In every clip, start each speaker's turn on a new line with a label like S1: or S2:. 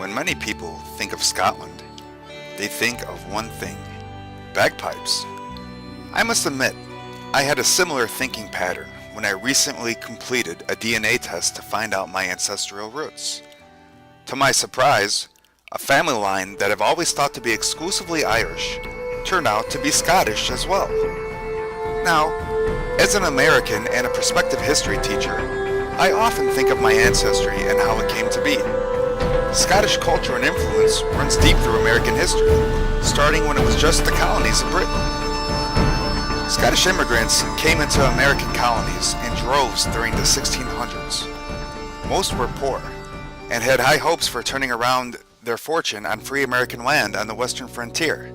S1: When many people think of Scotland, they think of one thing: bagpipes. I must admit, I had a similar thinking pattern when I recently completed a DNA test to find out my ancestral roots. To my surprise, a family line that I've always thought to be exclusively Irish turned out to be Scottish as well. Now, as an American and a prospective history teacher, I often think of my ancestry and how it came to be. Scottish culture and influence runs deep through American history, starting when it was just the colonies of Britain. Scottish immigrants came into American colonies in droves during the 1600s. Most were poor and had high hopes for turning around their fortune on free American land on the western frontier.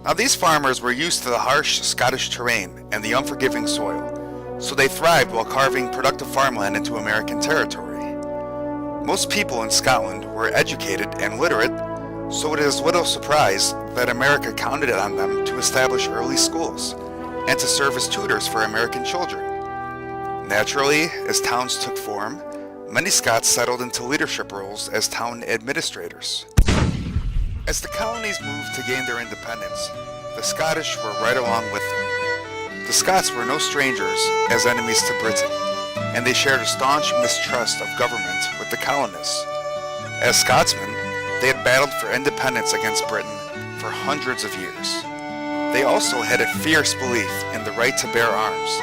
S1: Now, these farmers were used to the harsh Scottish terrain and the unforgiving soil, so they thrived while carving productive farmland into American territory. Most people in Scotland were educated and literate, so it is little surprise that America counted on them to establish early schools and to serve as tutors for American children. Naturally, as towns took form, many Scots settled into leadership roles as town administrators. As the colonies moved to gain their independence, the Scottish were right along with them. The Scots were no strangers as enemies to Britain, and they shared a staunch mistrust of government with the colonists. As Scotsmen, they had battled for independence against Britain for hundreds of years. They also had a fierce belief in the right to bear arms,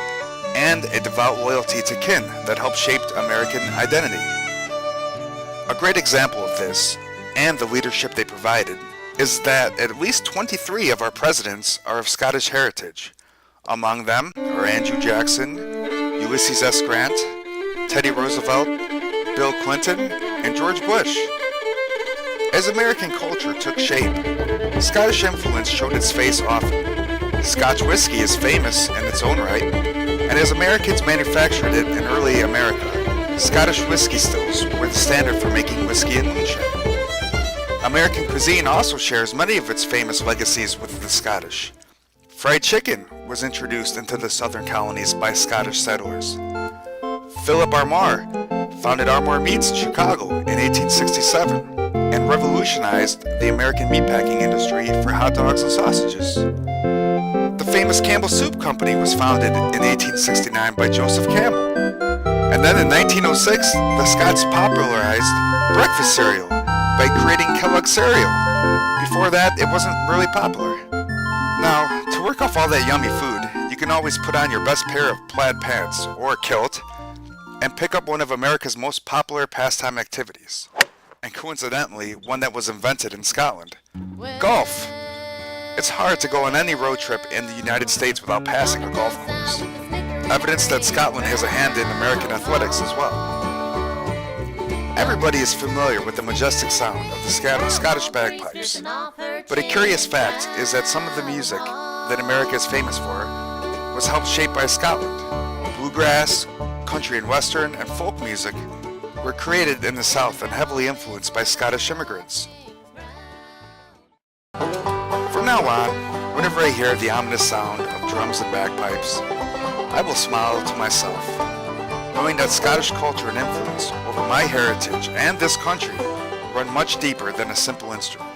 S1: and a devout loyalty to kin that helped shape American identity. A great example of this, and the leadership they provided, is that at least 23 of our presidents are of Scottish heritage. Among them are Andrew Jackson, Ulysses S. Grant, Teddy Roosevelt, Bill Clinton, and George Bush. As American culture took shape, Scottish influence showed its face often. Scotch whiskey is famous in its own right, and as Americans manufactured it in early America, Scottish whiskey stills were the standard for making whiskey and moonshine. American cuisine also shares many of its famous legacies with the Scottish. Fried chicken was introduced into the southern colonies by Scottish settlers. Philip Armour founded Armour Meats in Chicago in 1867 and revolutionized the American meatpacking industry for hot dogs and sausages. The famous Campbell Soup Company was founded in 1869 by Joseph Campbell. And then in 1906, the Scots popularized breakfast cereal by creating Kellogg's cereal. Before that, it wasn't really popular. Now, to work off all that yummy food, you can always put on your best pair of plaid pants or kilt and pick up one of America's most popular pastime activities, and coincidentally, one that was invented in Scotland: golf. It's hard to go on any road trip in the United States without passing a golf course. Evidence that Scotland has a hand in American athletics as well. Everybody is familiar with the majestic sound of the Scottish bagpipes, but a curious fact is that some of the music that America is famous for was helped shape by Scotland. Bluegrass, country and western, and folk music were created in the South and heavily influenced by Scottish immigrants. From now on, whenever I hear the ominous sound of drums and bagpipes, I will smile to myself, knowing that Scottish culture and influence over my heritage and this country run much deeper than a simple instrument.